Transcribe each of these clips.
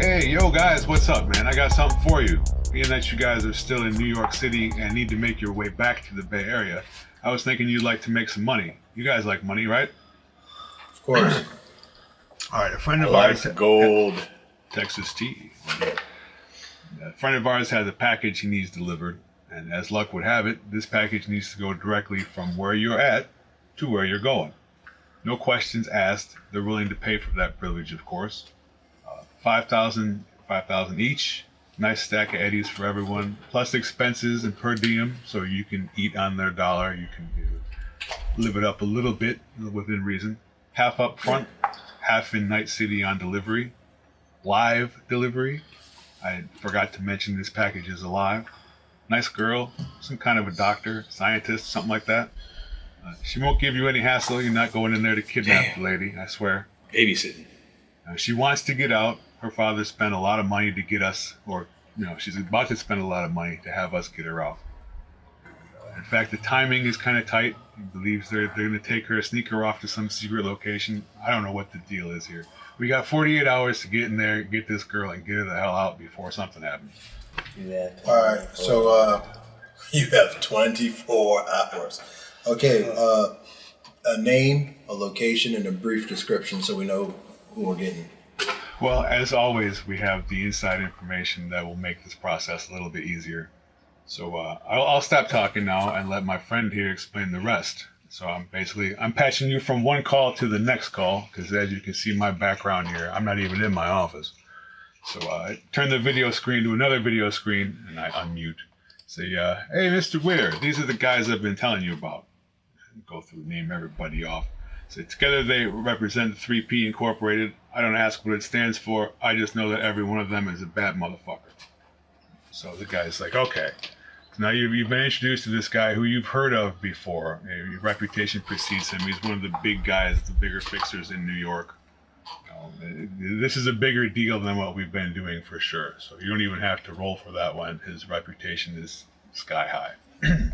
Hey, yo, guys, what's up, man? I got something for you. Being that you guys are still in New York City and need to make your way back to the Bay Area, I was thinking you'd like to make some money. You guys like money, right? Of course. All right, a friend of Like ours, gold. Texas tea. A friend of ours has a package he needs delivered, and as luck would have it, this package needs to go directly from where you're at to where you're going. No questions asked. They're willing to pay for that privilege, of course. 5,000 each. Nice stack of eddies for everyone, plus expenses and per diem, so you can eat on their dollar. You can live it up a little bit within reason. Half up front, half in Night City on delivery. Live delivery. I forgot to mention this package is alive. Nice girl, some kind of a doctor, scientist, something like that. She won't give you any hassle. You're not going in there to kidnap the lady, I swear. Babysitting. She wants to get out. Her father spent a lot of money to get us, or she's about to spend a lot of money to have us get her out. In fact, the timing is kind of tight. He believes they're going to take her, sneak her off to some secret location. I don't know what the deal is here. We got 48 hours to get in there, get this girl, and get her the hell out before something happens. Yeah. All right. So you have 24 hours. Okay. A name, a location, and a brief description, so we know who we're getting. Well, as always, we have the inside information that will make this process a little bit easier. So I'll stop talking now and let my friend here explain the rest. So I'm patching you from one call to the next call, because as you can see my background here, I'm not even in my office. So I turn the video screen to another video screen and I unmute. Say, hey, Mr. Witter, these are the guys I've been telling you about. Go through, name everybody off. So together they represent 3P Incorporated. I don't ask what it stands for. I just know that every one of them is a bad motherfucker. So the guy's like, okay. So now you've been introduced to this guy who you've heard of before. Your reputation precedes him. He's one of the big guys, the bigger fixers in New York. This is a bigger deal than what we've been doing for sure. So you don't even have to roll for that one. His reputation is sky high.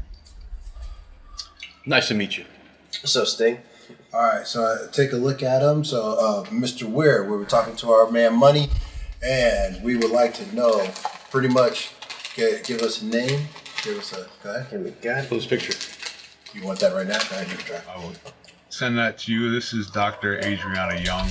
Nice to meet you. So, Sting. All right. So take a look at him. So, Mr. Weir, we were talking to our man Money, and we would like to know pretty much. Give us a name. Give us a. Go ahead. Pull this picture. You want that right now? Go ahead, you try. I will send that to you. This is Dr. Adriana Young.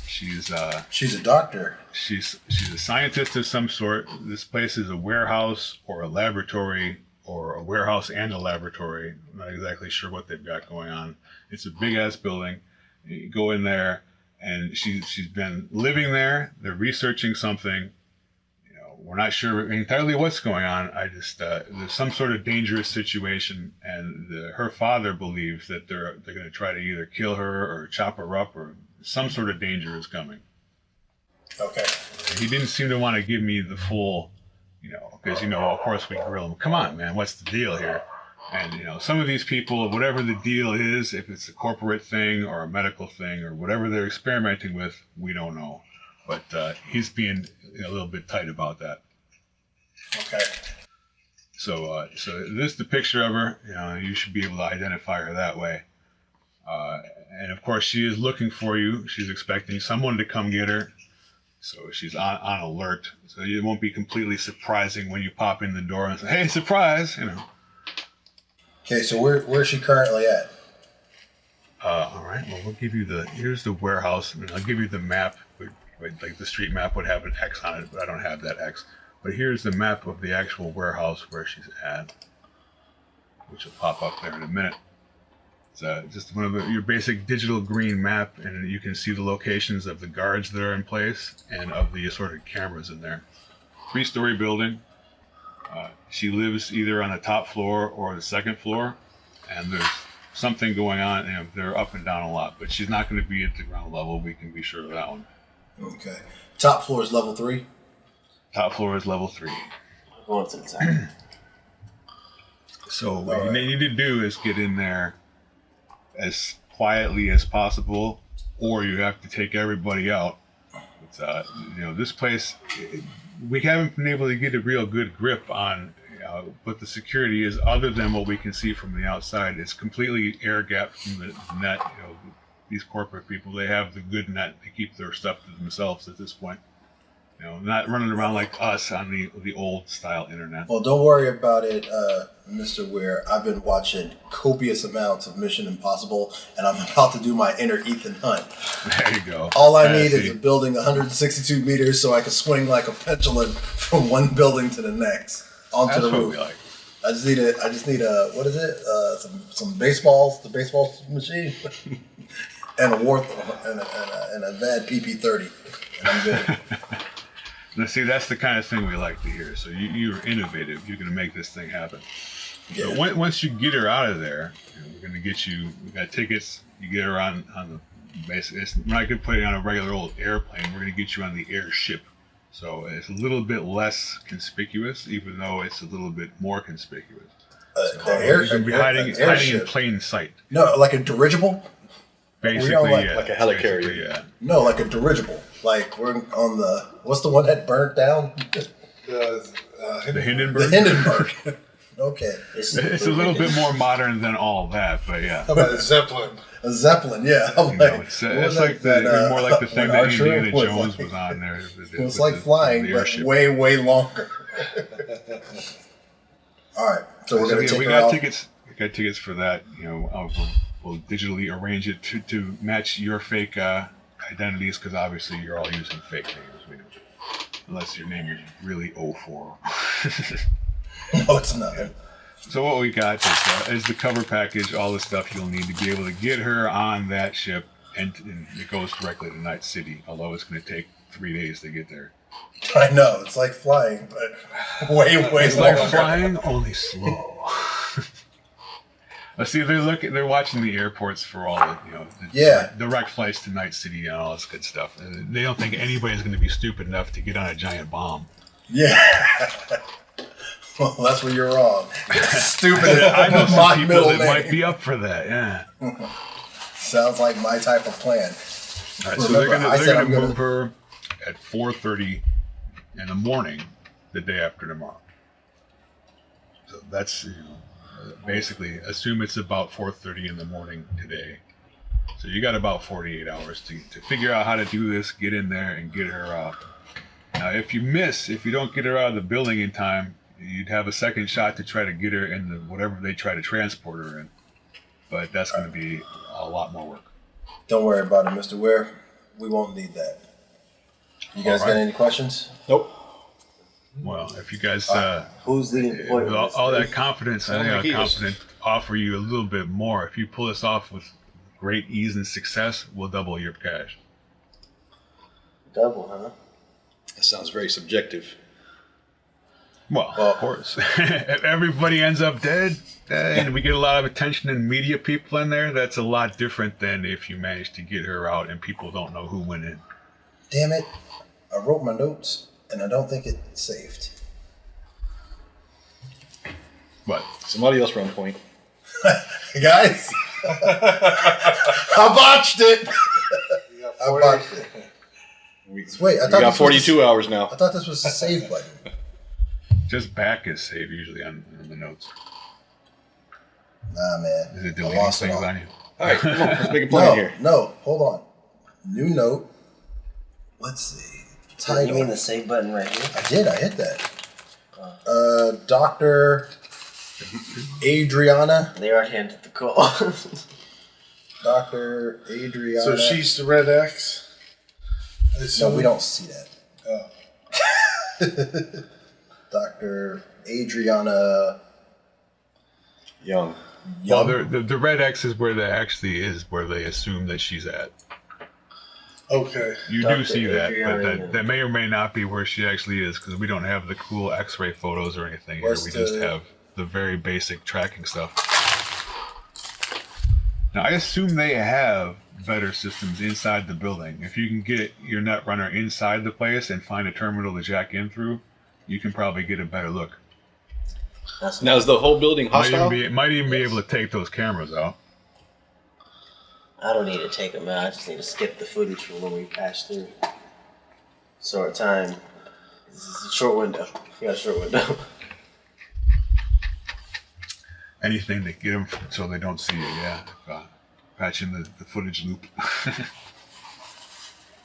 She's a doctor. She's a scientist of some sort. This place is a warehouse or a laboratory, or a warehouse and a laboratory. I'm not exactly sure what they've got going on. It's a big ass building. You go in there, and she's been living there. They're researching something. We're not sure entirely what's going on. I just there's some sort of dangerous situation, and her father believes that they're going to try to either kill her or chop her up, or some sort of danger is coming. Okay. He didn't seem to want to give me the full, because of course we grill him. Come on, man, what's the deal here? And some of these people, whatever the deal is, if it's a corporate thing or a medical thing or whatever they're experimenting with, we don't know. But he's being a little bit tight about that. Okay. So this is the picture of her. You should be able to identify her that way. And of course, she is looking for you. She's expecting someone to come get her. So she's on alert. So it won't be completely surprising when you pop in the door and say, "Hey, surprise!" Okay, so where's she currently at? All right. Well, we'll give you here's the warehouse, and I'll give you the map. Like the street map would have an X on it, but I don't have that X. But here's the map of the actual warehouse where she's at, which will pop up there in a minute. It's just one of your basic digital green map, and you can see the locations of the guards that are in place and of the assorted cameras in there. 3-story building. She lives either on the top floor or the second floor, and there's something going on. They're up and down a lot, but she's not going to be at the ground level. We can be sure of that one. Okay. Top floor is level 3? Top floor is level 3. Going to the top. So what you need to do is get in there as quietly as possible, or you have to take everybody out. It's, this place, we haven't been able to get a real good grip on what the security is, other than what we can see from the outside. It's completely air gapped from the net. These corporate people, they have the good net. They keep their stuff to themselves at this point. You know, not running around like us on the old style internet. Well, don't worry about it, Mr. Ware. I've been watching copious amounts of Mission Impossible, and I'm about to do my inner Ethan Hunt. There you go. All I need is a building 162 meters so I can swing like a pendulum from one building to the next onto That's the what roof. we like. I just need a what is it? Some baseballs, the baseball machine, and a and a VAD PP30, and I'm good. Now, see, that's the kind of thing we like to hear. So you're innovative. You're going to make this thing happen. Yeah. So once you get her out of there, we're going to get you. We got tickets. You get her on the. Basically, we're not going to put it on a regular old airplane. We're going to get you on the airship. So it's a little bit less conspicuous, even though it's a little bit more conspicuous. You're going to be hiding in plain sight. No, like a dirigible. Basically, like a helicarrier. Yeah. No, like a dirigible. Like we're on the what's the one that burnt down? The Hindenburg. The Hindenburg. Okay. It's a little bit more modern than all that, but yeah. How about a Zeppelin? A Zeppelin, yeah. I'm No, like, it's what was like that, more like the thing when that Archer Indiana Jones like- was on there. It was like flying, but way longer. All right, so we're gonna take we her got out. tickets. We got tickets for that. You know, we'll digitally arrange it to match your fake identities, because obviously you're all using fake names. We know. Unless your name is really 04. No, it's not. So what we got is the cover package, all the stuff you'll need to be able to get her on that ship, and it goes directly to Night City, although it's going to take 3 days to get there. I know it's like flying, but way It's longer. like flying, only slow. See, they're watching the airports for all the direct flights to Night City and all this good stuff. They don't think anybody's going to be stupid enough to get on a giant bomb. Yeah. Well, that's where you're wrong. Stupid. I know some My people middle that name. might be up for that. Yeah. Sounds like my type of plan. All right, so Remember, I they're said gonna I'm gonna- move her at 4:30 in the morning, the day after tomorrow. So that's basically assume it's about 4:30 in the morning today. So you got about 48 hours to figure out how to do this, get in there, and get her out. Now, if you don't get her out of the building in time, you'd have a second shot to try to get her in whatever they try to transport her in. But that's going to be a lot more work. Don't worry about it, Mr. Ware. We won't need that. You guys All right. got any questions? Nope. Well, if you guys, Who's leading the point? with all that confidence, I think I'm confident offer you a little bit more. If you pull this off with great ease and success, we'll double your cash. Double, huh? That sounds very subjective. Well, of course. If everybody ends up dead, and we get a lot of attention and media people in there, that's a lot different than if you manage to get her out and people don't know who went in. Damn it. I wrote my notes and I don't think it's saved. But Somebody else run point. Guys, I botched it. I botched it. Wait, I We thought got this was 42 hours now. I thought this was the save button. just back is saved usually on the notes. Nah, man. Is it I deleting lost it things all. on you? All right, come on, let's make a plan here. No, hold on. New note. Let's see. Title. You mean the save button right here? I did. I hit that. Dr. Adriana. They already ended the call. Dr. Adriana. So she's the red X? No, we don't see that. Oh. Dr. Adriana. Young. Well, the red X is where they assume that she's at. Okay. You Dr. do see that, but Adriana. that may or may not be where she actually is, because we don't have the cool X-ray photos or anything here. What's We just the- have the very basic tracking stuff. Now, I assume they have better systems inside the building. If you can get your Netrunner inside the place and find a terminal to jack in through, you can probably get a better look. That's Now, is the whole building hostile? Might even be able to take those cameras out. I don't need to take them out. I just need to skip the footage from when we passed through. Short time. This is a short window. We got a short window. Anything to get them so they don't see you, yeah. Patching the footage loop.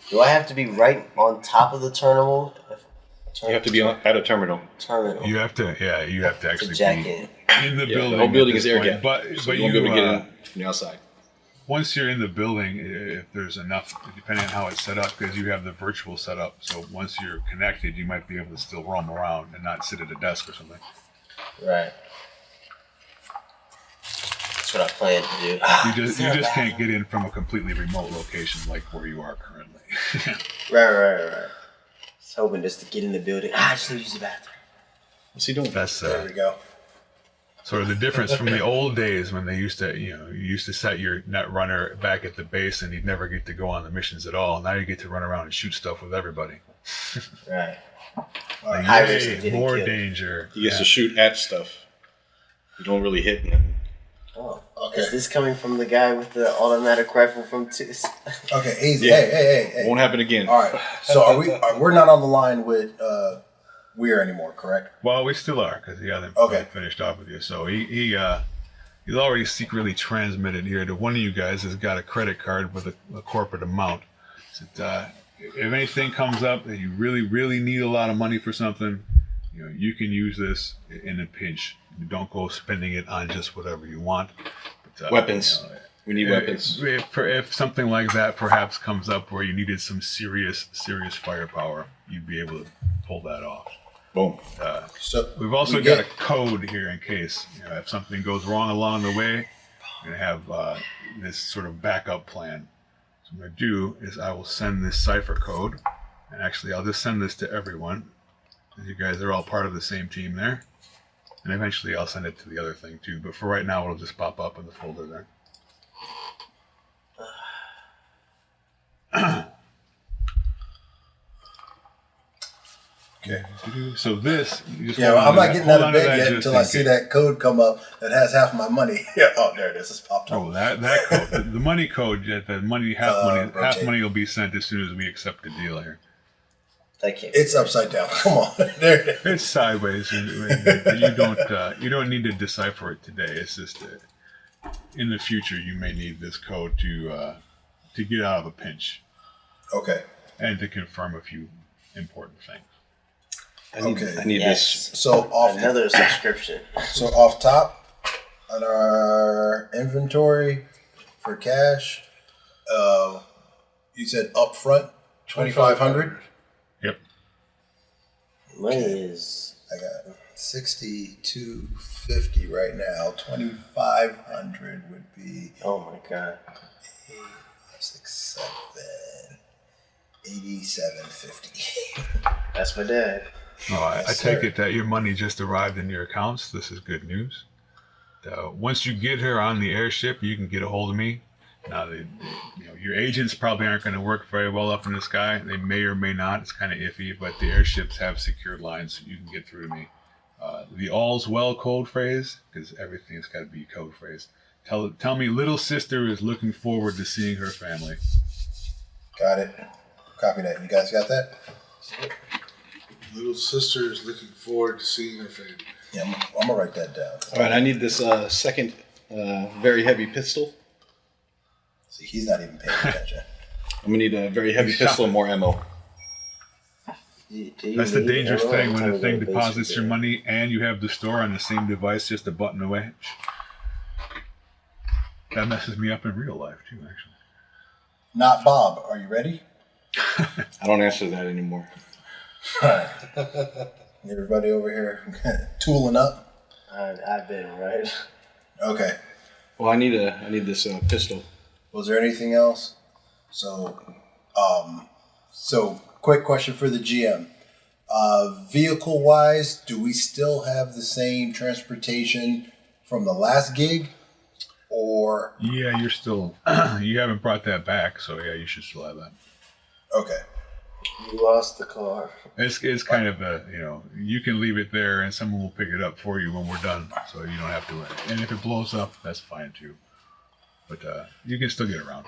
Do I have to be right on top of the terminal You have to be at a terminal. Terminal. You have to actually Jack be in. in the Yeah, building. the whole building at is this air point. gap. But So but you won't be able to get in from the outside. once you're in the building, if there's enough, depending on how it's set up, because you have the virtual setup. So once you're connected, you might be able to still roam around and not sit at a desk or something. Right. That's what I plan to do. You just can't get in from a completely remote location like where you are currently. Right. Just hoping just to get in the building. I just need to use the bathroom. What's he doing? That's There we go. sort of the difference from the old days when they used to, you used to set your net runner back at the base and you'd never get to go on the missions at all. Now you get to run around and shoot stuff with everybody. Right. Like, High risk of yay, getting more killed. danger. He gets to shoot at stuff. You don't really hit nothing. Oh, Okay. is this coming from the guy with the automatic rifle from two? Okay, easy. Yeah. Hey. Won't happen again. All right. So we're not on the line with Weir anymore, correct? Well, we still are because he hasn't Okay. finished off with you. So he's already secretly transmitted here to one of you guys has got a credit card with a corporate amount. So, if anything comes up that you really, really need a lot of money for something, you can use this in a pinch. You don't go spending it on just whatever you want. But, Weapons. We need weapons. If something like that perhaps comes up where you needed some serious firepower, you'd be able to pull that off. Boom. So We've also we got get- a code here in case if something goes wrong along the way. We're gonna have this sort of backup plan. So what I'm gonna do is I will send this cipher code, and actually I'll just send this to everyone. You guys are all part of the same team there, and eventually I'll send it to the other thing too. But for right now, it'll just pop up in the folder there. Okay. So this, you just Yeah, hold well, on I'm to not that- getting hold out on of to bed that yet just until in I see case. that code come up that has half my money. Yeah. Oh, there it is. It's popped up. Oh, that code, the money code, the money half rotate. money will be sent as soon as we accept the deal here. Thank you. It's upside down. Come on. There it is. It's sideways, and you don't need to decipher it today. It's just in the future you may need this code to get out of a pinch Okay. and to confirm a few important things. I need this. Yes. So Another subscription. So off top on our inventory for cash, you said up front 2,500. Yep. Money is I got 6,250 right now. 2,500 would be oh my god. 6, 7, 87.50. That's my dad. No, I Yes, take sir. it that your money just arrived in your accounts. This is good news. Once you get here on the airship, you can get a hold of me. Now, your agents probably aren't going to work very well up in the sky. They may or may not. It's kind of iffy, but the airships have secured lines, so you can get through to me. The all's well code phrase, because everything's got to be code phrase. Tell me, little sister is looking forward to seeing her family. Got it. Copy that. You guys got that? Little sister is looking forward to seeing her family. Yeah, I'm going to write that down. All right, I need this second very heavy pistol. See, he's not even paying attention. I'm going to need a very heavy pistol and more ammo. That's the dangerous thing when the thing deposits your money and you have the store on the same device just a button away. That messes me up in real life too, actually. Not Bob. Are you ready? I don't answer that anymore. Everybody over here tooling up. I've been right. Okay. Well, I need this pistol. Was there anything else? So quick question for the GM. Vehicle wise, do we still have the same transportation from the last gig? Or Yeah, you're still, you haven't brought that back, so yeah, you should still have that. okay. You lost the car. It's kind of you can leave it there and someone will pick it up for you when we're done, so you don't have to worry. And if it blows up, that's fine too. But you can still get around.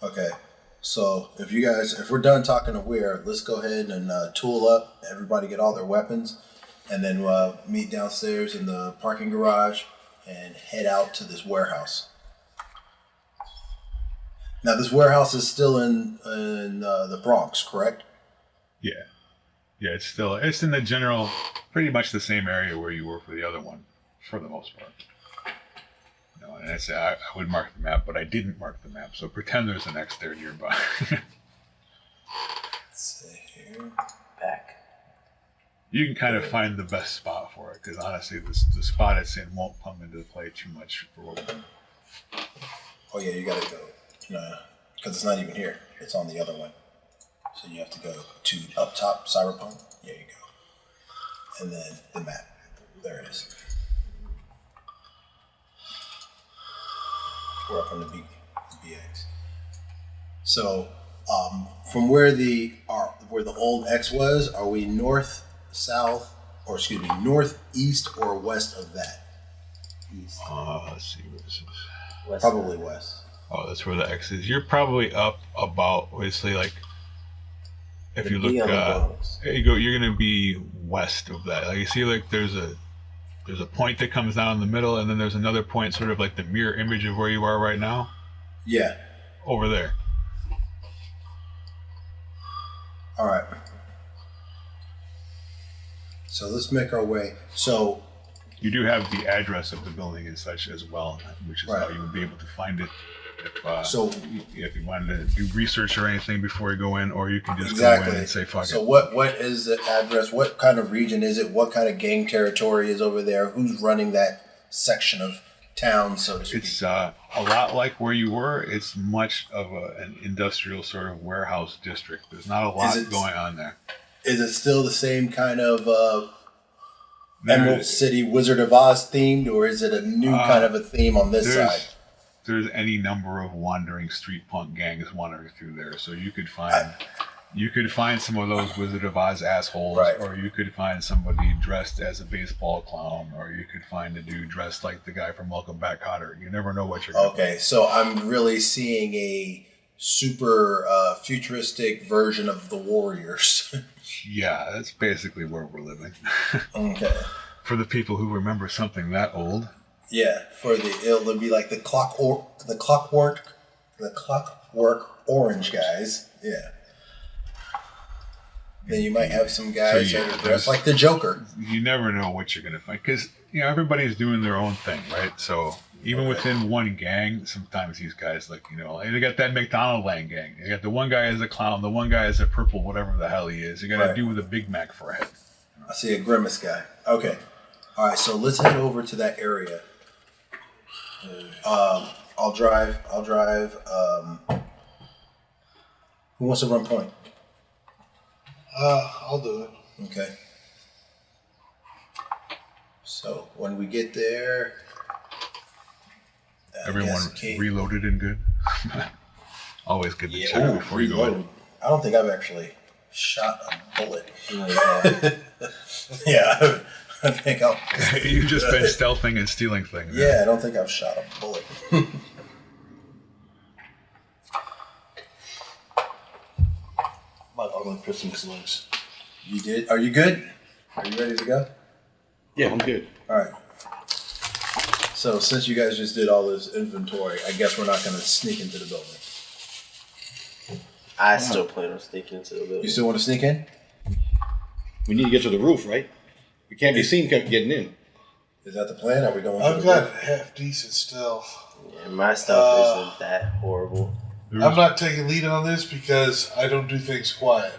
Okay. So if we're done talking to Weir, let's go ahead and tool up. Everybody get all their weapons, and then meet downstairs in the parking garage and head out to this warehouse. Now, this warehouse is still in the Bronx, correct? Yeah. Yeah, it's in the general, pretty much the same area where you were for the other one, for the most part. And I would mark the map, but I didn't mark the map, so pretend there's an X there nearby. Let's see here. Back. You can kind of find the best spot for it, because honestly, the spot it's in won't come into play too much for what we're doing. Oh yeah, you gotta go. No, because it's not even here. It's on the other one. So you have to go to up top, Cyberpunk. There you go. And then the map. There it is. We're up on the BX. So, from where the old X was, are we north, south, or excuse me, north, east, or west of that? East. Let's see where this is. West. Probably west. Oh, that's where the X is. You're probably up about, obviously, like, if you look, there you go. You're gonna be west of that. Like you see, like there's a point that comes down in the middle, and then there's another point, sort of like the mirror image of where you are right now. Yeah. Over there. All right. So let's make our way. So you do have the address of the building and such as well, which is right. how you would be able to find it. If you wanted to do research or anything before you go in, or you can just go in and say fuck it. So what is the address? What kind of region is it? What kind of gang territory is over there? Who's running that section of town, so to speak? It's a lot like where you were. It's much of an industrial sort of warehouse district. There's not a lot going on there. Is it still the same kind of Emerald City Wizard of Oz themed, or is it a new kind of a theme on this side? There's any number of wandering street punk gangs wandering through there, so you could find some of those Wizard of Oz assholes, right. Or you could find somebody dressed as a baseball clown, or you could find a dude dressed like the guy from Welcome Back, Kotter. You never know what you're going to Okay, so I'm really seeing a super futuristic version of the Warriors. Yeah, that's basically where we're living. Okay. For the people who remember something that old. Yeah, it'll be like the clockwork orange guys. Yeah. Then you might have some guys that are dressed like the Joker. You never know what you're going to find, because everybody's doing their own thing, right? So even within one gang, sometimes these guys, like they got that McDonald Land gang. You got the one guy as a clown, the one guy as a purple, whatever the hell he is. You got to do with a Big Mac for a head. I see a grimace guy. Okay, all right. So let's head over to that area. I'll drive. Who wants to run point? I'll do it. Okay. So when we get there, everyone reloaded and good. Always good to check before you go in. I don't think I've actually shot a bullet. Yeah. I think I'll. You've just been stealthing and stealing things. Yeah, I don't think I've shot a bullet. I'm gonna put some slugs. You did? Are you good? Are you ready to go? Yeah, I'm good. All right. So since you guys just did all this inventory, I guess we're not going to sneak into the building. I still plan on sneaking into the building. You still want to sneak in? We need to get to the roof, right? We can't be seen getting in. Is that the plan? Are we going? I've got half decent stealth. Yeah, my stuff isn't that horrible. I'm not taking lead on this because I don't do things quiet.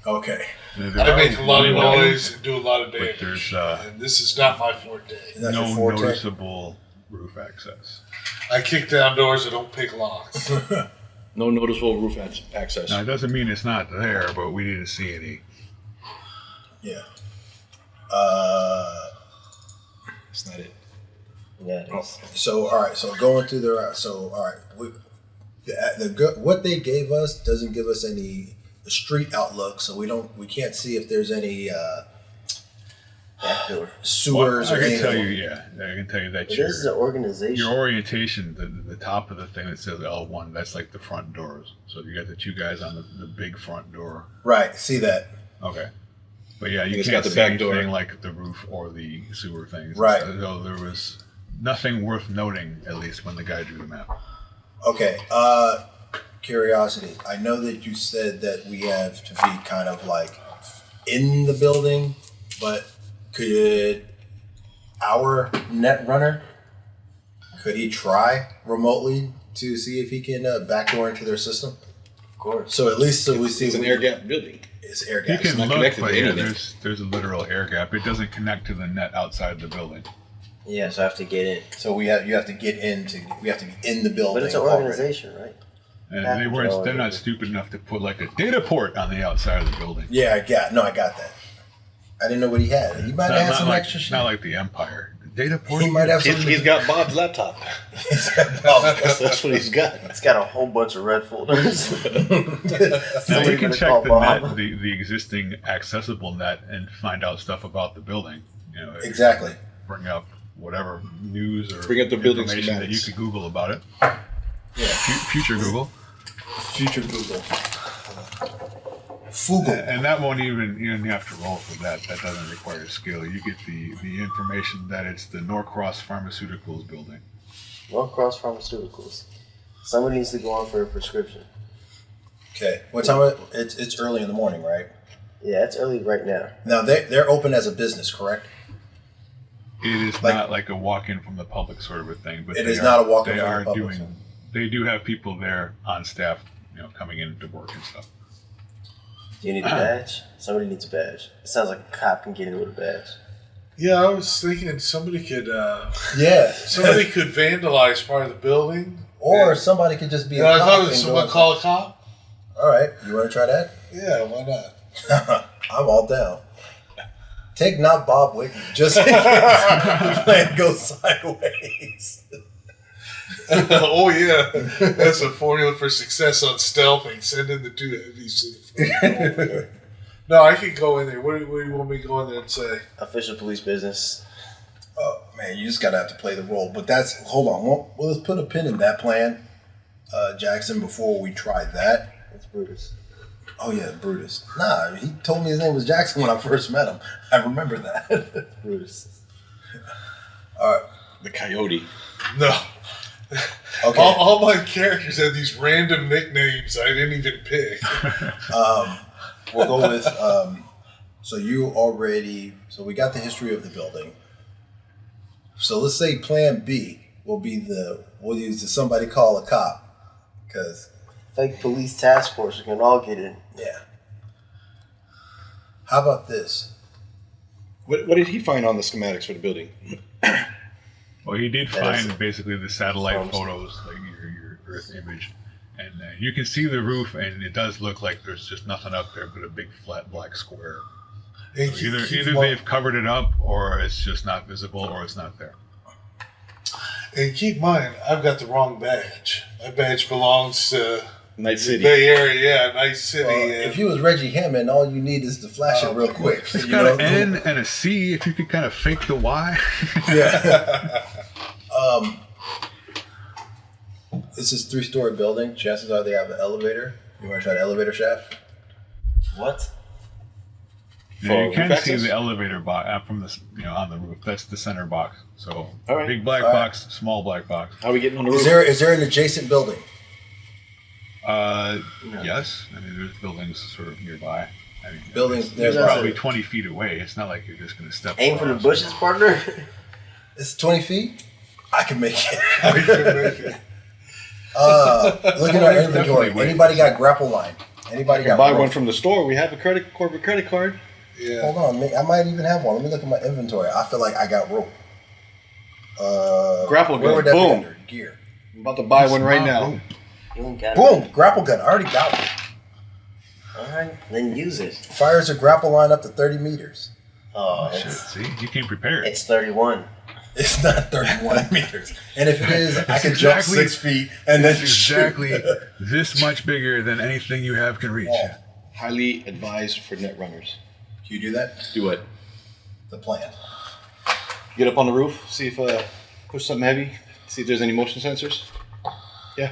Okay. I make a lot of noise and do a lot of damage. There's and this is not my forte. no noticeable roof access. I kick down doors. I don't pick locks. No noticeable roof access. Now, it doesn't mean it's not there, but we didn't see any. Yeah. It's not it. Yeah, it is. So all right. So going through the all right. What they gave us doesn't give us any street outlook, so we can't see if there's any sewers. Well, I or can tell you, anything. I can tell you that This is an organization. your orientation, the top of the thing that says L1, that's like the front doors. So you got the two guys on the big front door. Right. See that. Okay. But yeah, you It's can't got the see back anything door. like the roof or the sewer things. Right. So there was nothing worth noting, at least when the guy drew the map. Okay. Curiosity. I know that you said that we have to be kind of like in the building, but could our net runner, could he try remotely to see if he can backdoor into their system? Of course. So at least we see It's an air gap building. It's air You gap. can not look, connected but to yeah, anything. there's a literal air gap. It doesn't connect to the net outside the building. Yeah, so I have to get in. So you have to get into. We have to be in the building. But it's an already. organization, right? And Yeah. they're not stupid enough to put like a data port on the outside of the building. Yeah, I got that. I didn't know what he had. He might have had some like, extra shit. not like the Empire. The data port. He might have some. He's got Bob's laptop. That's what he's got. It's got a whole bunch of red folders. Now Somebody you can better check call the Bob. net, the existing accessible net, and find out stuff about the building. You know, Exactly. bring up whatever news or Bring up the building information that you schematics. could Google about it. Yeah. Future Google. Future Google. Fugle. And that won't even, you don't have to roll for that. That doesn't require skill. You get the information that it's the Norcross Pharmaceuticals building. Norcross Pharmaceuticals. Somebody needs to go on for a prescription. Okay. What time? It's early in the morning, right? Yeah, it's early right now. Now they're open as a business, correct? It is Like- not like a walk-in from the public sort of a thing, but It they is are- not a walk-in they from the are public, doing. so. They do have people there on staff, coming in to work and stuff. Do you need a badge? Somebody needs a badge. It sounds like a cop can get in with a badge. Yeah, I was thinking somebody could Yeah. vandalize part of the building. Or somebody could just be. You know, a I cop thought it was and someone go- call a cop. All right. You want to try that? Yeah, why not? I'm all down. Take not Bob with you, just in case the plan goes sideways. Oh yeah, that's a formula for success on stealthing. Send in the two heavies to the front. No, I could go in there. What do you want me to go in there and say? Official police business. Oh man, you just gotta have to play the role. But hold on. Well, let's put a pin in that plan, Jackson, before we try that. It's Brutus. Oh yeah, Brutus. Nah, he told me his name was Jackson when I first met him. I remember that. Brutus. All right. The coyote. No. Okay. All my characters had these random nicknames I didn't even pick. We'll go with. So we got the history of the building. So let's say Plan B will be we'll use the somebody call a cop, because Fake police task force. We can all get in. yeah. How about this? What did he find on the schematics for the building? Well, he did That is- find basically the satellite Sounds- photos, like your Earth image, and you can see the roof, and it does look like there's just nothing up there but a big flat black square. And So either keep they've covered it up, or it's just not visible, or it's not there. And keep in mind, I've got the wrong badge. My badge belongs to Night the City. Bay Area, yeah, Nice City. Well, and if you was Reggie Hammond, all you need is to flash it real quick. It's You got know? an N and a C. If you could kind of fake the Y. Yeah. This is a 3-story building. Chances are they have an elevator. You want to try the elevator shaft? What? Yeah, you For can roof see access? the elevator box from the on the roof. That's the center box. So All right. big black All right. box, small black box. How are we getting on the roof? Is there an adjacent building? No. Yes. I mean, there's buildings sort of nearby. I mean, Buildings They're nearby. probably 20 feet away. It's not like you're just going to step. Aim for the across. bushes, partner. It's 20 feet? I can make it. I can make it. Look at our There's inventory. definitely ways. Anybody got grapple line? Anybody got Buy rope? one from the store. We have a corporate credit card. Yeah. Hold on. I might even have one. Let me look at my inventory. I feel like I got rope. Grapple Where gun. would that be Boom. under? Gear. I'm about to buy one right now. Boom. You ain't got it. Boom. Grapple gun. I already got one. All right, then use it. Fires a grapple line up to 30 meters. Oh, Shit, it's, see, you came prepared. it's 31. It's not 31 meters. And if it is, I can It's jump exactly- 6 feet and then It's exactly this much bigger than anything you have can reach. Yeah. Highly advised for net runners. Can you do that? Do it. The plan. Get up on the roof. See if push something heavy. See if there's any motion sensors. Yeah.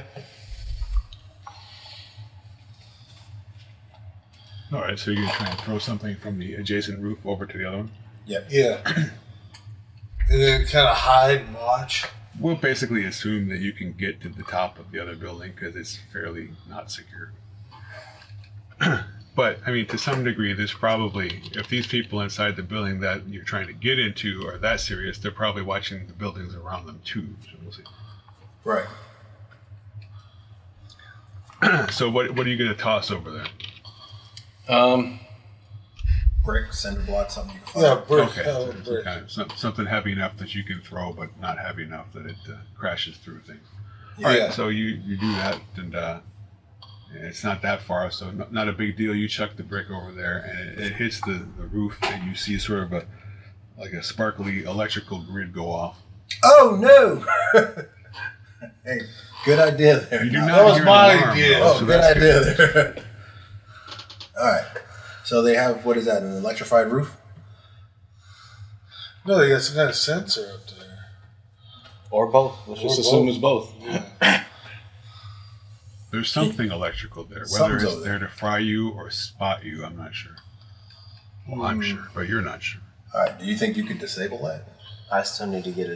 All right, so you're gonna try and throw something from the adjacent roof over to the other one. Yep. Yeah. And then kind of hide and watch. We'll basically assume that you can get to the top of the other building because it's fairly not secure. But I mean, to some degree, there's probably, if these people inside the building that you're trying to get into are that serious, they're probably watching the buildings around them too. So we'll see. Right. So what are you going to toss over there? Brick, cinder block, something you can find. Yeah, brick. Okay, so some kind of, something heavy enough that you can throw, but not heavy enough that it crashes through things. Yeah. All right, so you do that, and it's not that far, so not a big deal. You chuck the brick over there, and it hits the roof, and you see sort of like a sparkly electrical grid go off. Oh no! Hey, good idea there. You do Doc. not That was hear an my alarm, idea. though, Oh, so good that's idea there. All right. So they have, what is that, an electrified roof? No, they got some kind of sensor up there. Or both. Let's just assume it's both. Yeah. There's something electrical there. Whether Something's it's over there to fry you or spot you, I'm not sure. Well, I'm sure, but you're not sure. All right. Do you think you could disable that? I still need to get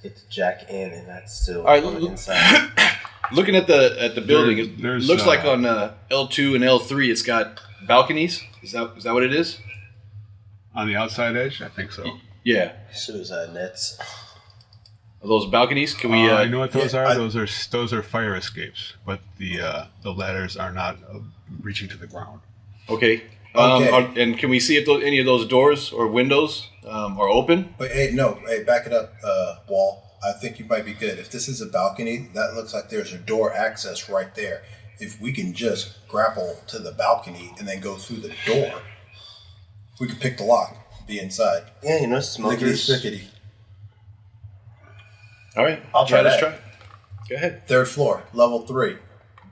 the jack in, and that's still All right, on the inside. Looking at the building, it There's, looks like on L2 and L3, it's got balconies. Is that what it is? On the outside edge, I think so. Yeah. Suicide nets. Are those balconies? Can we? You know what those yeah, are? I- Those are fire escapes, but the ladders are not reaching to the ground. Okay. Okay. And can we see if any of those doors or windows are open? But hey, no, hey, back it up, Wall. I think you might be good. If this is a balcony, that looks like there's a door access right there. If we can just grapple to the balcony and then go through the door, we could pick the lock, be inside. Yeah, you know, Lickety smokers. spickety. All right. I'll try Let's that. try. Go ahead. 3rd floor, level 3,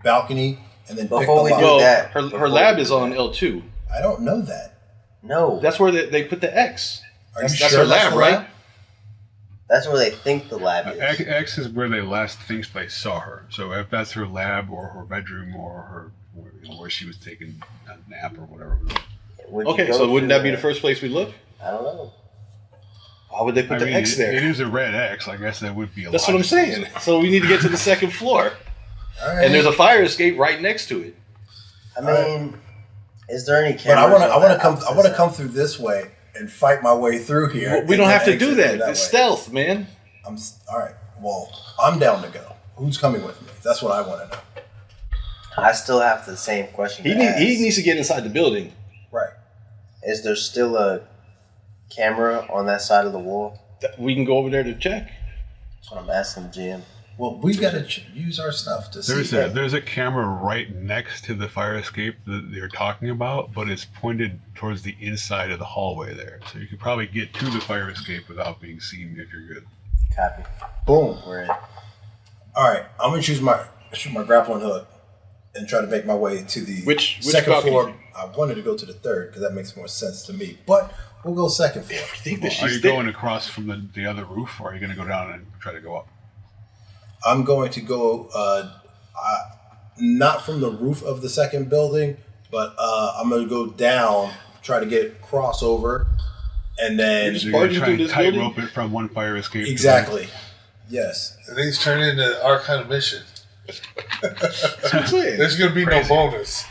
balcony, and then pick the Before we lock. do Well, that, her before lab we is do on that. L2. I don't know that. No, That's where they put the X. Are That's, you that's sure her that's lab, the right? lab? that's where they think the lab is. X is where they last think they saw her. So if that's her lab or her bedroom or her where she was taking a nap or whatever. Would you Okay, go so wouldn't through that be the first place we look? I don't know. Why would they put I the mean, X there? it is a red X. I guess that would be a That's what I'm saying. So we need to get to the 2nd floor. All right. And there's a fire escape right next to it. I mean, is there any But cameras? I want to come through this way and fight my way through here. We don't and have to then do exit that. through It's way. stealth, man. All right. Well, I'm down to go. Who's coming with me? That's what I want to know. I still have the same question. He needs to get inside the building. Right. Is there still a camera on that side of the wall? We can go over there to check. That's what I'm asking, Jim. Well, we got to use our stuff to see. There's a camera right next to the fire escape that you're talking about, but it's pointed towards the inside of the hallway there. So you could probably get to the fire escape without being seen if you're good. Copy. Boom. We're in. All right. I'm gonna shoot my grappling hook and try to make my way to the Which 2nd balcony? floor. I wanted to go to the 3rd because that makes more sense to me. But we'll go 2nd floor. I think that Are she's you there. going across from the other roof, or are you going to go down and try to go up? I'm going to go not from the roof of the 2nd building, but I'm going to go down, try to get crossover, and then Just You're going to barging try through and this tightrope building? it from one fire escape. to exactly. Yes. And these turn into our kind of mission. That's what I'm saying. There's going to be no bonus.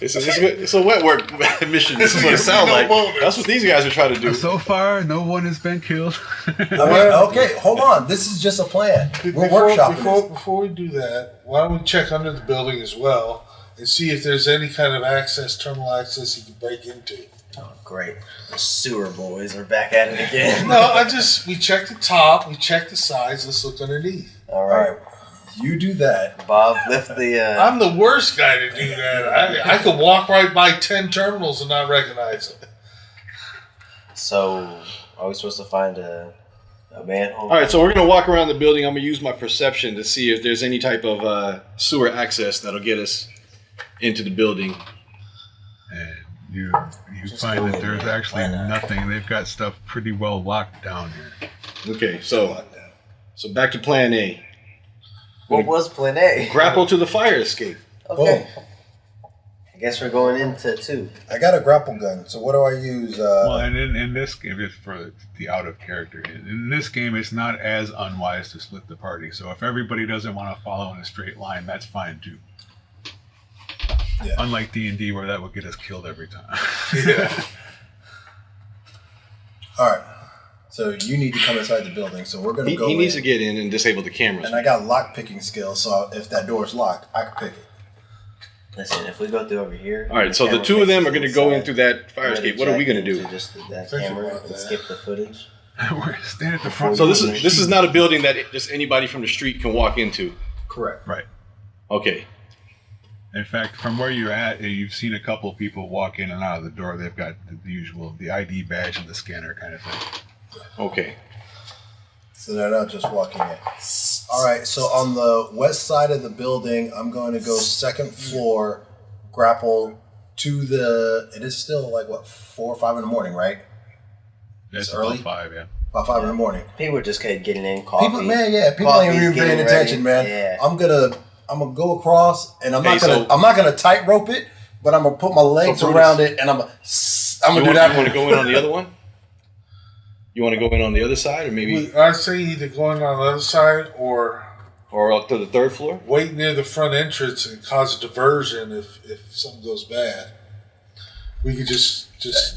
It's a wet work mission. This is what it sounds like. That's what these guys are trying to do. the So far, no one has been killed. I mean, okay, hold on. This is just a plan. We're workshopping this. Before we do that, why don't we check under the building as well and see if there's any kind of terminal access you can break into? Oh, great. The sewer boys are back at it again. No, we check the top, we check the sides, let's look underneath. All All right. right. You do that. Bob, lift the. I'm the worst guy to do that. I could walk right by 10 terminals and not recognize them. So, are we supposed to find a manhole? All right, so we're going to walk around the building. I'm going to use my perception to see if there's any type of sewer access that'll get us into the building. And you Just find go that in there's there. actually Why not? nothing. They've got stuff pretty well locked down here. Okay, so back to plan A. What was plan A? Grapple to the fire escape. Okay. Boom. I guess we're going into 2. I got a grapple gun, so what do I use? Well, and in this game, it's for the out of character. In this game, it's not as unwise to split the party. So if everybody doesn't want to follow in a straight line, that's fine too. Yeah. Unlike D&D, where that would get us killed every time. Yeah. All right. So you need to come inside the building. So we're gonna go. He needs to get in and disable the cameras. And I got lock picking skills, so if that door's locked, I can pick it. Listen, if we go through over here. All right, so the two of them are going to go in through that fire escape. What are we going to do? Just that Think camera about and that. skip the footage. We're standing at the front. So this is not a building that just anybody from the street can walk into. Correct. Right. Okay. In fact, from where you're at, you've seen a couple of people walk in and out of the door. They've got the usual, the ID badge and the scanner kind of thing. Okay. So they're not just walking in. All right. So on the west side of the building, I'm going to go second floor, grapple to the. It is still like what 4 or 5 in the morning, right? It's early? about 5, yeah. About 5 in the morning. People are just getting in coffee. People ain't even paying attention, man. Yeah. I'm gonna go across, and I'm Hey, not gonna tightrope it, but I'm gonna put my legs Brutus, around it, and I'm gonna do that. You want to go in on the other one? You want to go in on the other side, or maybe, I say either going on the other side or or up to the third floor? wait near the front entrance and cause a diversion if something goes bad. We could just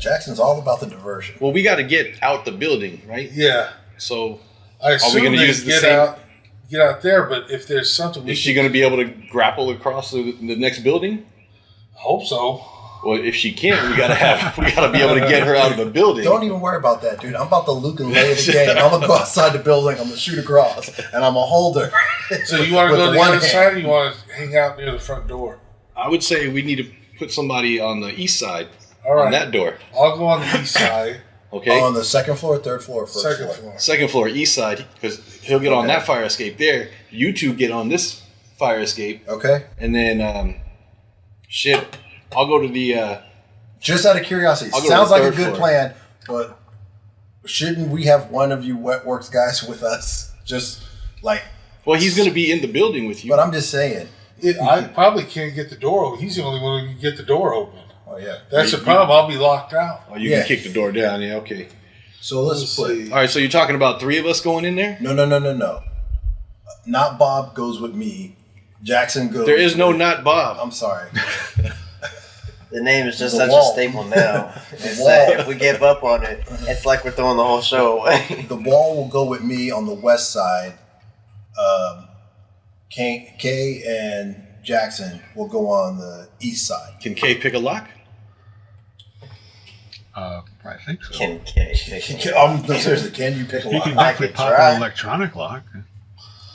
Jackson's all about the diversion. Well, we got to get out the building, right? yeah. So, I assume gonna they use the get same- out there, but if there's something, is she going to be able to grapple across the next building? hope so. Well, if she can't, we gotta be able to get her out of the building. Don't even worry about that, dude. I'm about to Luke and Leia the game. I'm gonna go outside the building. I'm gonna shoot across, and I'm gonna hold her. So you want to With go to the one other hand. side, or you want to hang out near the front door? I would say we need to put somebody on the east side All right. on that door. I'll go on the east side, Okay. On the second floor, third floor, first second floor. floor. Second floor, east side, because he'll get on Okay. that fire escape there. You two get on this fire escape, Okay. and then I'll go to the. Just out of curiosity, I'll go to sounds the like a third good floor. plan, but shouldn't we have one of you wet works guys with us? Just like, Well, he's going to be in the building with you. but I'm just saying. I probably can't get the door open. He's the only one who can get the door open. Oh yeah. That's the problem. I'll be locked out. Oh, you Yeah. can kick the door down. Yeah. Okay. So let's Let's put. see. All right. So you're talking about 3 of us going in there? No. Not Bob goes with me. Jackson goes. There is no with- not Bob. I'm sorry. The name is just The such wall. a staple now. It's wall. like if we give up on it, it's like we're throwing the whole show away. The wall will go with me on the west side. Kay and Jackson will go on the east side. Can Kay pick a lock? I think so. Kim K. No, seriously, can you pick a He can lock? definitely could pop try. an electronic lock.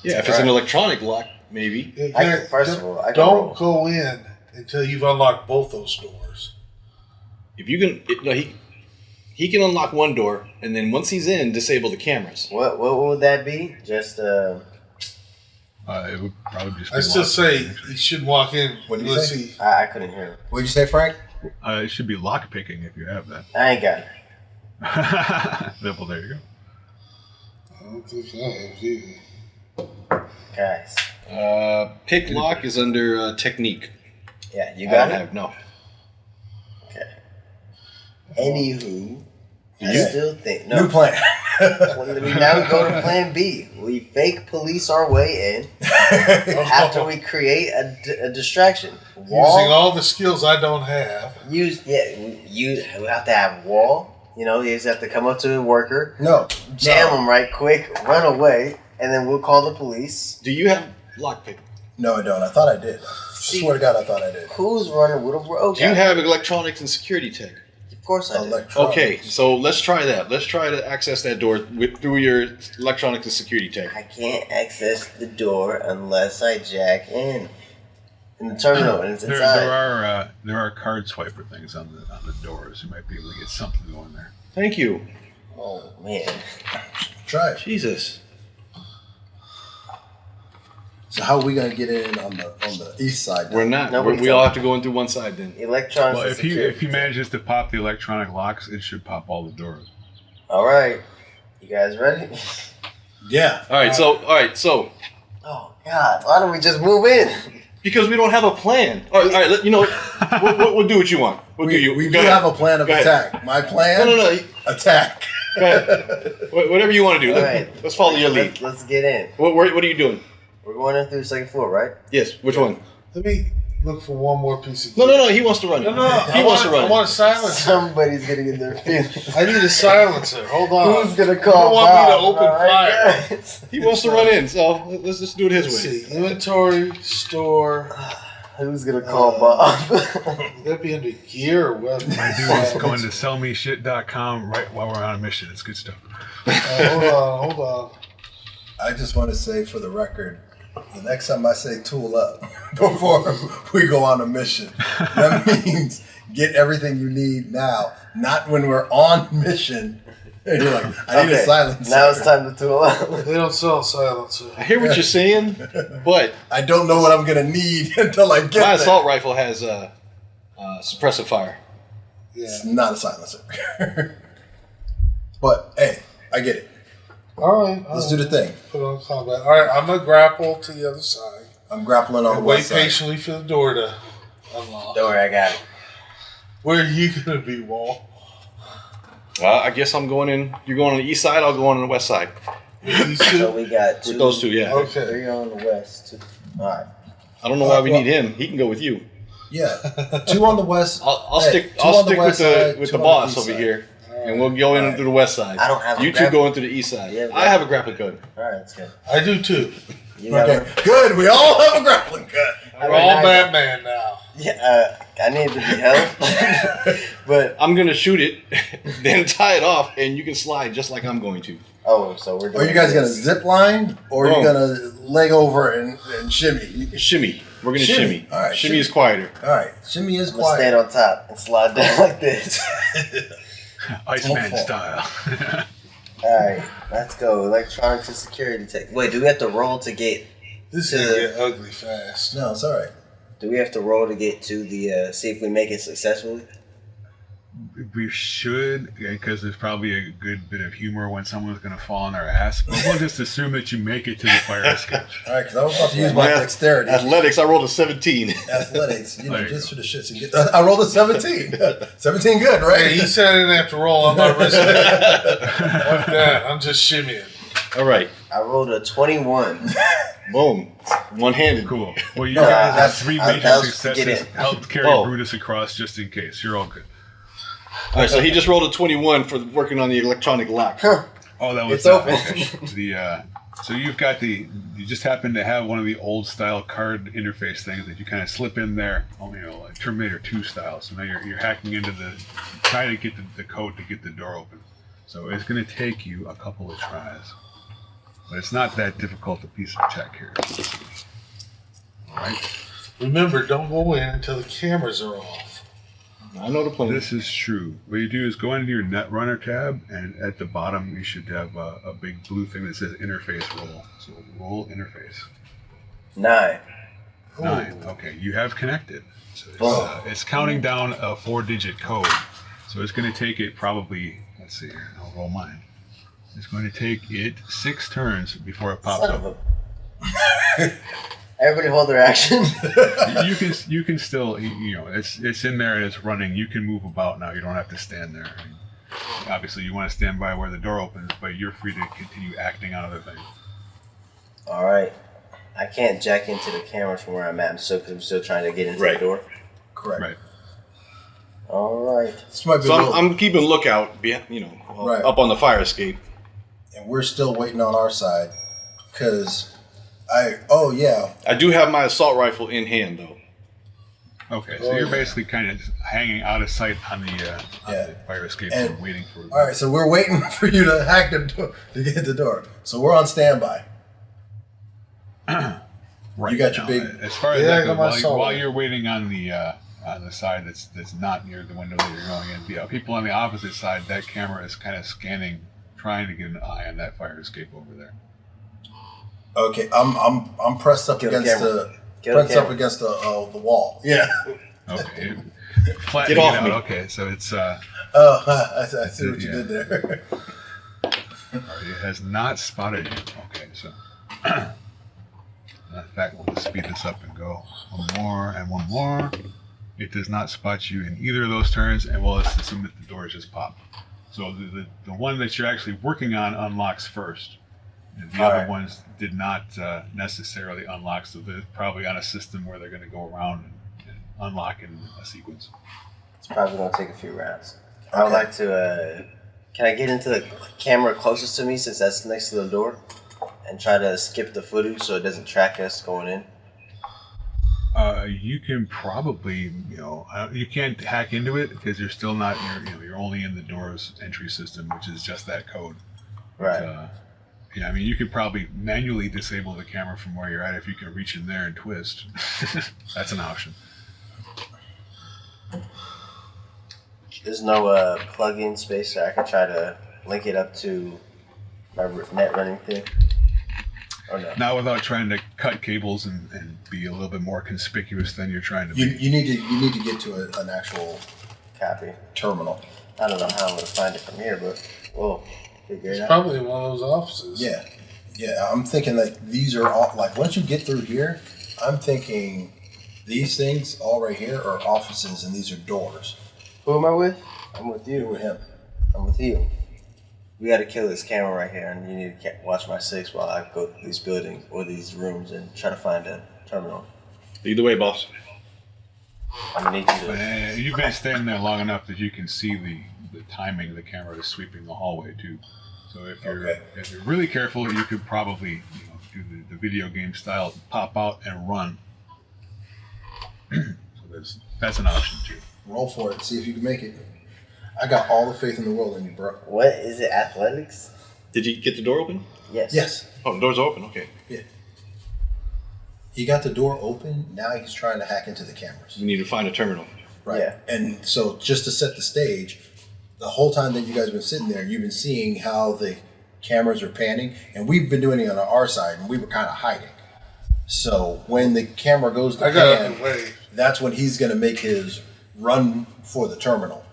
Yeah. If it's an electronic lock, maybe. First of all, I can don't roll. go in until you've unlocked both those doors. If you can, he can unlock one door, and then once he's in, disable the cameras. What would that be? Just It would probably just be I still lock say picking. you shouldn't walk in. What do you unless say? he. I couldn't hear it. What'd you say, Frank? It should be lock picking if you have that. I ain't got it. Well, there you go. I don't think I have either. Guys. Pick lock is under technique. Yeah, you I got don't it? have no. Okay. Anywho, I Yeah. still think New no. plan. We now go to plan B. We fake police our way in after we create a distraction. Using Wall. all the skills I don't have. We have to have wall. You know, you just have to come up to a worker, No. jam them right quick, run away, and then we'll call the police. Do you have lock pick? No, I don't. I thought I did. I swear to God, I thought I did. Who's running with a road Do you guy? have electronics and security tech? Of course I do. Electronics. Okay, so let's try that. Let's try to access that door through your electronics and security tech. I can't access the door unless I jack in the terminal, and it's There inside. are card swiper things on the doors. You might be able to get something going there. Thank you. Oh man, Try it. Jesus. So how are we gonna get in on the east side? We're not. Nobody's We all on. have to go in through one side then. electronics. Well, and if he security. manages to pop the electronic locks, it should pop all the doors. All right, you guys ready? Yeah. All right, so Oh God, why don't we just move in? because we don't have a plan. All right, you know what? We'll do what you want. We'll do you. We go do ahead. have a plan of Go ahead. attack. My plan? No. Attack. Go ahead. Whatever you want to do. All right, Let's follow your lead. Let's get in. What are you doing? We're going in through the second floor, right? Yes. Which one? Let me look for one more piece of. No. He wants to run it. No. He wants to run I it. want a silencer. Somebody's gonna get their feelings. I need a silencer. Hold on. Who's gonna You call don't want me to Bob? open All right, fire. guys. He wants to run in, so let's just do it his Let's way. see. Inventory, store. Who's gonna call Bob? Would that be under gear or what? My dude is going to sellmeshit.com right while we're on a mission. It's good stuff. Hold on. I just want to say for the record, the next time I say tool up before we go on a mission, that means get everything you need now, not when we're on mission. And you're like, I need a silencer. Now it's time to tool up. They don't sell a silencer. I hear what you're saying, but I don't know what I'm gonna need until I get my there. assault rifle has suppressive fire. Yeah. It's not a silencer. But hey, I get it. All right. Let's do the thing. Put on combat. All right. I'm gonna grapple to the other side. I'm grappling on the And wait west side. patiently for the door to unlock. Don't worry, I got it. Where are you gonna be, Wall? I guess I'm going in. You're going on the east side. I'll go on the west side. You So two? we got two. With those two, yeah. Okay. Three on the west. Two. All right. I don't know why we need him. He can go with you. Yeah, two on the west. I'll Hey, stick. two I'll on the stick with west the side, with two the on the boss east over side. here, and we'll go in Alright. through the west side. I don't have a You two grapple. going through the east side. Yeah, I have a grappling gun. All right, that's good. I do too. You got Okay, one? good. We all have a grappling gun. We're all Batman now. Yeah, I need to be helped. But I'm gonna shoot it, then tie it off, and you can slide just like I'm going to. so we're doing Are you guys gonna this. zip line or are you Boom. gonna leg over and shimmy? Shimmy. We're gonna Shimmy. shimmy. All right, Shimmy shimmy. is quieter. All right, shimmy is I'm gonna stand quiet. on top and slide down like this. Iceman fall. style. All right, let's go. Electronics and security tech. Wait, do we have to roll to get? This is gonna get ugly fast. No, it's all right. Do we have to roll to get to the? See if we make it successfully. We should, because there's probably a good bit of humor when someone's going to fall on their ass. But we'll just assume that you make it to the fire escape. All right, because I was about to use my dexterity, Athletics. I rolled a 17. athletics, There you just for the shits and get. I rolled a 17. 17, good, right? Hey, he said I didn't have to roll. I'm not risking it. Fuck that. I'm just shimmying. All right. I rolled a 21. Boom. One-handed. Cool. Well, you No, guys have that's- three that major was to get successes. in. Helped carry Oh. Brutus across just in case. You're all good. All right. So he just rolled a 21 for working on the electronic lock. Huh. Oh, that was It's open. okay. So you've got you just happen to have one of the old style card interface things that you kind of slip in there, like Terminator 2 style. So now you're hacking into trying to get the code to get the door open. So it's going to take you a couple of tries, but it's not that difficult a piece of tech here. All right. Remember, don't go in until the cameras are off. I know the plan. This is true. What you do is go into your Netrunner tab, and at the bottom you should have a big blue thing that says interface roll. So roll interface. 9. 9. Okay, you have connected. So it's counting down a 4-digit code. So it's going to take it probably, let's see here, I'll roll mine. It's going to take it 6 turns before it pops Son up. of a. Everybody hold their action. You can still, it's in there and it's running. You can move about now. You don't have to stand there. Obviously, you want to stand by where the door opens, but you're free to continue acting on other things. All right. I can't jack into the cameras from where I'm at, because I'm still trying to get into Right. the door. Correct. Right. All right. This might be So a little, I'm keeping lookout, Right. up on the fire escape. and we're still waiting on our side because I do have my assault rifle in hand, though. Okay, so you're basically kind of just hanging out of sight on the fire escape And- and waiting for. all right. So we're waiting for you to hack the door to get the door. So we're on standby. Right You got your now. big- As far as Yeah, I that got goes, my while, assault while rifle. you're waiting on the side that's not near the window that you're going in, people on the opposite side, that camera is kind of scanning, trying to get an eye on that fire escape over there. Okay, I'm pressed up Kill the against camera. the Kill the pressed up camera. against the wall. Yeah. Okay, flattening off it out. me. Okay, so it's Oh, I see what you did there. it has not spotted you. Okay, so in fact, we'll just speed this up and go one more and one more. It does not spot you in either of those turns, and we'll just assume that the doors just pop. So the one that you're actually working on unlocks first. And the other ones did not necessarily unlock, so they're probably on a system where they're going to go around and unlock in a sequence. It's probably gonna take a few rounds. I would like to. Can I get into the camera closest to me since that's next to the door, and try to skip the footage so it doesn't track us going in? You can probably, you can't hack into it because you're still not, you're only in the door's entry system, which is just that code. Right. Yeah, I mean, you could probably manually disable the camera from where you're at if you can reach in there and twist. That's an option. There's no plug-in space, so I could try to link it up to my net running thing. Or no? Not without trying to cut cables and be a little bit more conspicuous than you're trying to be. You need to get to an actual Copy. terminal. I don't know how I'm gonna find it from here, but we'll figure it It's out. probably in one of those offices. Yeah. I'm thinking like these are all like once you get through here, I'm thinking these things all right here are offices and these are doors. Who am I with? I'm with You're you. with him. I'm with you. We got to kill this camera right here, and you need to watch my six while I go through these buildings or these rooms and try to find a terminal. Either way, boss. I'm gonna need you to. You've been standing there long enough that you can see the timing the camera is sweeping the hallway too. So if you're really careful, you could probably do the video game style, pop out and run. So that's an option too. Roll for it. See if you can make it. I got all the faith in the world in you, bro. What is it? Athletics? Did you get the door open? Yes. Yes. Oh, the door's open. Okay. Yeah. He got the door open. Now he's trying to hack into the cameras. We need to find a terminal. Right. Yeah. And so just to set the stage, the whole time that you guys have been sitting there, you've been seeing how the cameras are panning, and we've been doing it on our side, and we were kind of hiding. So when the camera goes to I got out pan, of the way. that's when he's going to make his run for the terminal.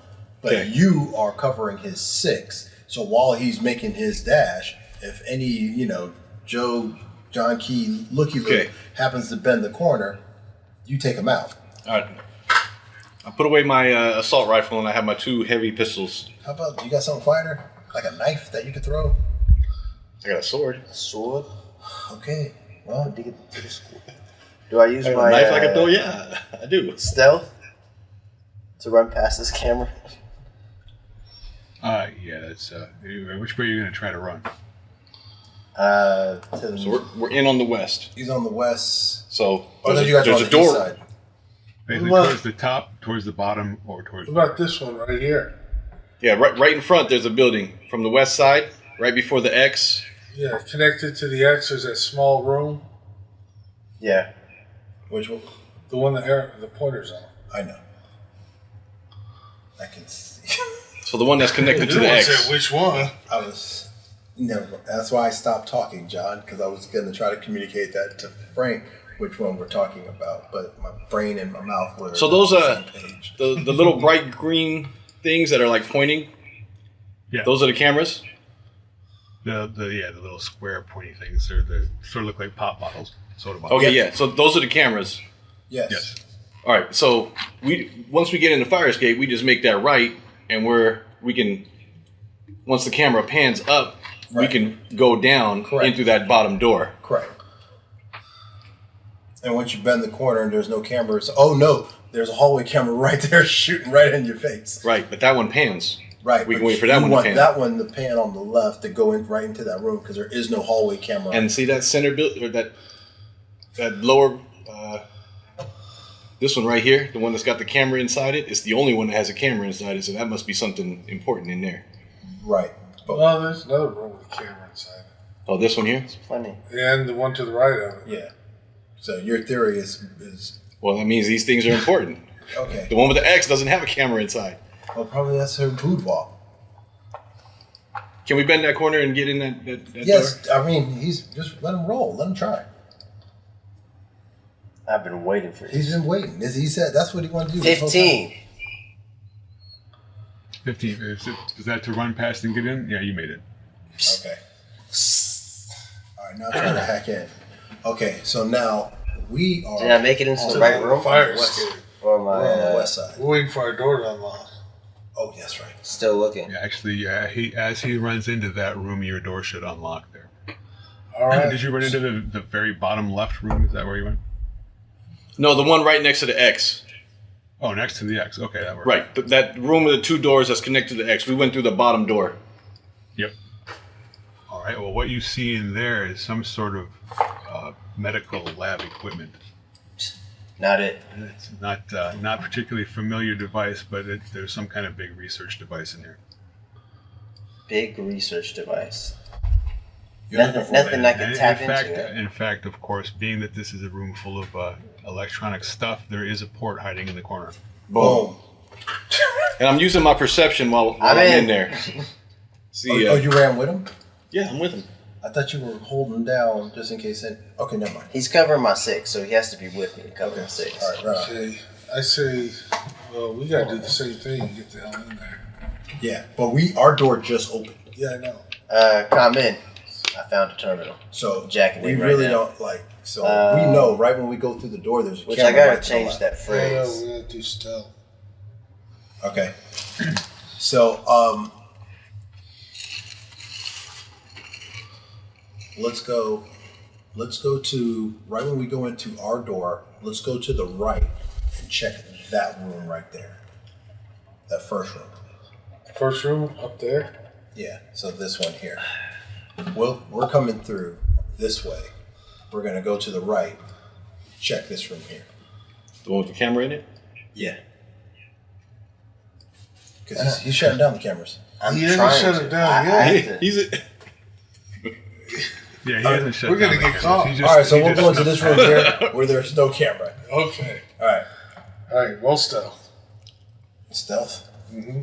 But Okay. you are covering his six. So while he's making his dash, if any, John Key looky Okay. happens to bend the corner, you take him out. All right. I put away my assault rifle and I have my two heavy pistols. How about you got something quieter? Like a knife that you could throw? I got a sword. Sword? Okay. Well, Dig it to the school. Do I use I got my a knife I can throw. Yeah, I do. stealth to run past this camera? Yeah, that's which way are you going to try to run? To the So we're in on the west. he's on the west. So Oh, there's, then you guys are on there's the a east door. side. Basically Well- towards the top, towards the bottom, or towards. What about this one right here? Yeah, right in front. There's a building from the west side, right before the X. Yeah, connected to the X is that small room, Yeah. Which one? the one the pointer's on. I know. I can see. So the one that's connected to You the don't X. say which one. I was. No, that's why I stopped talking, John, because I was going to try to communicate that to Frank, which one we're talking about. But my brain and my mouth were. So those on are the same page. the little bright green things that are like pointing. Yeah. Those are the cameras. The little square pointy things. They're sort of look like pop bottles, soda bottles. Okay, yeah. So those are the cameras. Yes. Yes. All right. So once we get in the fire escape, we just make that right, and we can once the camera pans up, we Right. can go down Correct. into that bottom door. Correct. And once you bend the corner and there's no cameras, oh no, there's a hallway camera right there shooting right in your face. Right, but that one pans. Right. We can but wait for that you one to want pan. that one to pan on the left to go in right into that room because there is no hallway camera. And see that center build or that lower this one right here, the one that's got the camera inside it, it's the only one that has a camera inside it, so that must be something important in there. right. But Well, there's another room with a camera inside Oh, this one here? Plenty. it. And the one to the right of it. yeah. So your theory is Well, that means these things are important. okay. The one with the X doesn't have a camera inside. Well, probably that's her boudoir. Can we bend that corner and get in that Yes, door? I mean he's just let him roll, let him try. I've been waiting for He's this. been waiting. He said that's what he wanted to do. this whole time. 15. 15. Is that to run past and get in? Yeah, you made it. Okay. All right, now try to hack in. Okay, so now we are. Did I make it into on the right room? Fire West. escape. Or am We're on the I west side. We're waiting for our door to unlock. Oh, that's right. still looking? Yeah, actually, as he runs into that room, your door should unlock there. All right. Did you run into the very bottom left room? Is that where you went? No, the one right next to the X. Oh, next to the X. Okay, that works. Right. That room with the 2 doors that's connected to the X. We went through the bottom door. Yep. All right. Well, what you see in there is some sort of medical lab equipment. Not it. It's not particularly familiar device, but there's some kind of big research device in here. Big research device. You're Nothing I can tap into. In fact, of course, being that this is a room full of electronic stuff, there is a port hiding in the corner. Boom. And I'm using my perception while I'm in there. See, Oh, you ran with him? yeah, I'm with him. I thought you were holding down just in case. Okay, never mind. He's covering my 6, so he has to be with me to cover my 6. All right, right on. Okay, I say, well, we gotta do the same thing and get the hell in there. Yeah, but our door just opened, Yeah, I know. Come in. I found a terminal. so Jacking we in right really now. don't like. So we know right when we go through the door, there's a Which camera. I gotta right to the change left. that I know, phrase. we gotta do stealth. Okay. So let's go to right when we go into our door. Let's go to the right and check that room right there. That first room. First room up there. Yeah. So this one here. Well, we're coming through this way. We're gonna go to the right. Check this room here. The one with the camera in it? Yeah. Because he's shutting down the cameras. I'm He hasn't trying shut to. it down I yet. have to- He's a, Yeah, he hasn't shut we're down gonna the get cameras. caught. He All right, so he we'll just go into snuck this room here where there's no camera. Okay. All right. All right, roll stealth. Stealth. Mm-hmm.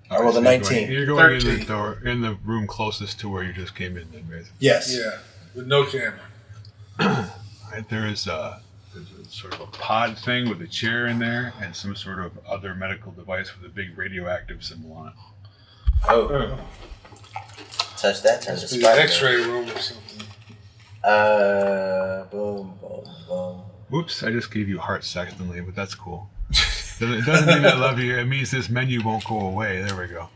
I rolled a 19. You're going in the 13. door, in the room closest to where you just came in, then, basically. Yes. Yeah, with no camera. Right, there's a sort of a pod thing with a chair in there and some sort of other medical device with a big radioactive symbol on it. Oh. Touch that, turns to Be the spider. X-ray room or something. Boom, boom, boom. Whoops, I just gave you hearts secondly, but that's cool. It doesn't mean I love you. It means this menu won't go away. There we go.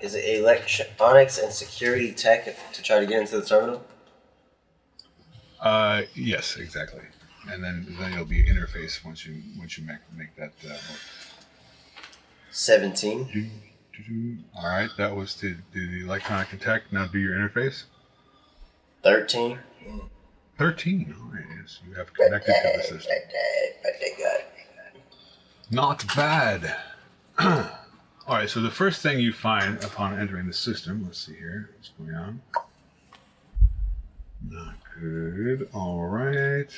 Is it electronics and security tech to try to get into the terminal? Yes, exactly. And then it'll be interface once you make that work. 17. All right, that was to do the electronic and tech. Now do your interface. 13. 13. All right, yes, you have connected to the system. Not bad. All right, so the first thing you find upon entering the system, let's see here, what's going on? Not good. All right.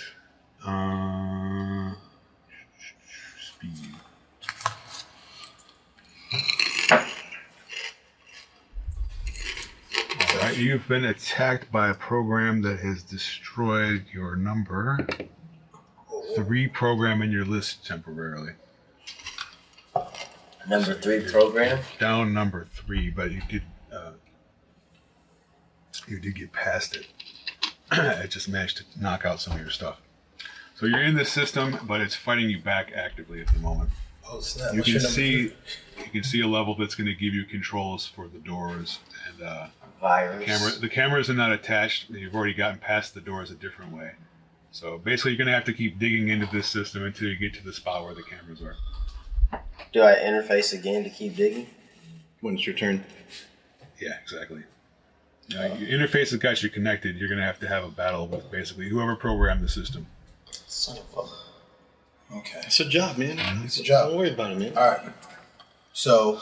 Speed. All right, you've been attacked by a program that has destroyed your number 3 program in your list temporarily. Number 3 program. Down number 3, but you did get past it. It just managed to knock out some of your stuff. So you're in the system, but it's fighting you back actively at the moment. Oh snap! You What's can your number see three? you can see a level that's going to give you controls for the doors and Virus. the cameras are not attached. You've already gotten past the doors a different way. So basically, you're going to have to keep digging into this system until you get to the spot where the cameras are. Do I interface again to keep digging? when it's your turn. Yeah, exactly. Your interface has got you connected. You're going to have a battle with basically whoever programmed the system. Son of a... Okay. It's a job, man. It's a job. Don't worry about it, man. All right. So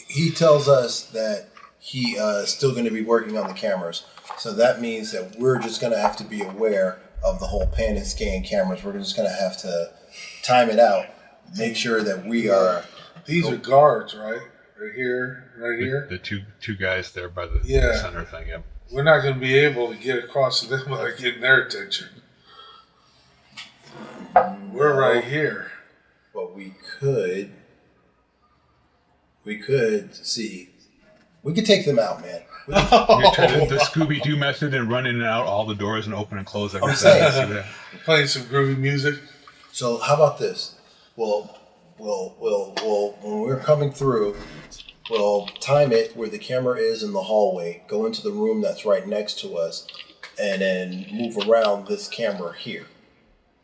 he tells us that he is still going to be working on the cameras. So that means that we're just going to have to be aware of the whole pan and scan cameras. We're just going to have to time it out, make sure that we are. These are guards, right? Right here, right here. The two guys there by the Yeah. center thing. Yep. We're not going to be able to get across to them without getting their attention. We're right here. But we could see. We could take them out, man. You try the Scooby-Doo method and run in and out all the doors and open and close every I'm second. saying. See that? Playing some groovy music. So how about this? We'll when we're coming through, we'll time it where the camera is in the hallway, go into the room that's right next to us, and then move around this camera here.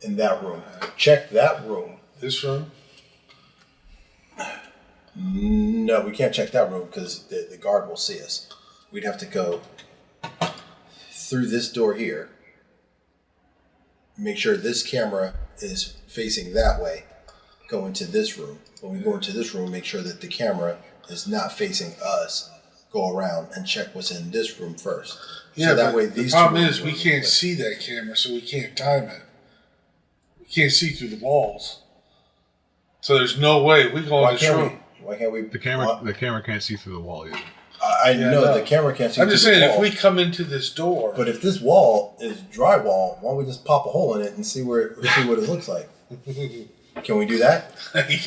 in that room. Check that room. This room? No, we can't check that room because the guard will see us. We'd have to go through this door here. Make sure this camera is facing that way. Go into this room. When we go into this room, make sure that the camera is not facing us. Go around and check what's in this room first. Yeah, so that but way the these problem two is we can't see that camera, so we can't time it. We can't see through the walls. So there's no way we go in this room. Why can't we? The camera can't see through the wall either. I know the camera can't see. I'm just through saying, the if wall. we come into this door, But if this wall is drywall, why don't we just pop a hole in it and see what it looks like? Can we do that?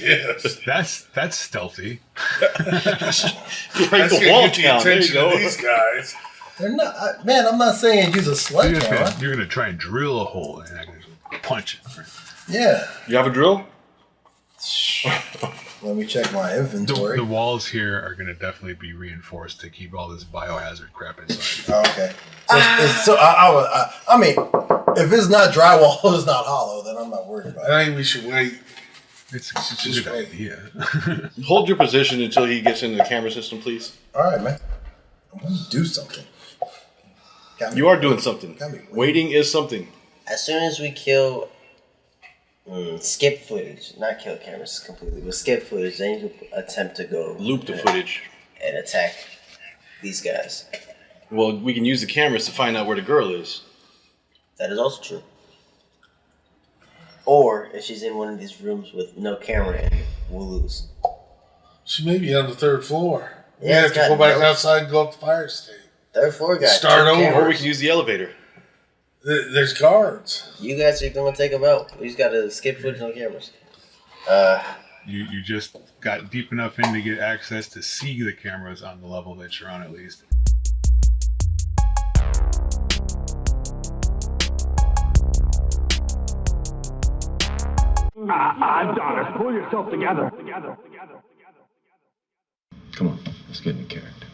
yes, That's stealthy. Break that's the gonna wall get the down. There you attention go. of these guys. They're not. Man, I'm not saying use a sledgehammer. You're gonna try and drill a hole and I can just punch it. Yeah. You have a drill? Let me check my The inventory. walls here are gonna definitely be reinforced to keep all this biohazard crap inside. Oh, okay. I mean, if it's not drywall, it's not hollow, then I'm not worried about it. I think we should wait. It's a Just good wait. idea. Hold your position until he gets into the camera system, please. All right, man. I'm gonna do something. Got me- You are doing something. Got me Waiting is something. As soon as we kill, skip footage, not kill cameras completely, but skip footage, then you attempt to go Loop the footage. and attack these guys. Well, we can use the cameras to find out where the girl is. That is also true. Or if she's in one of these rooms with no camera in, we'll lose. She may be on the third floor. We Yeah, have it's to go got back no- outside and go up the fire escape. Third floor guy. Start over. Or we can use the elevator. There's guards. You guys are gonna take them out. We just gotta skip footage on cameras. You just got deep enough in to get access to see the cameras on the level that you're on at least. Adonis, pull yourself together. Come on, let's get in character.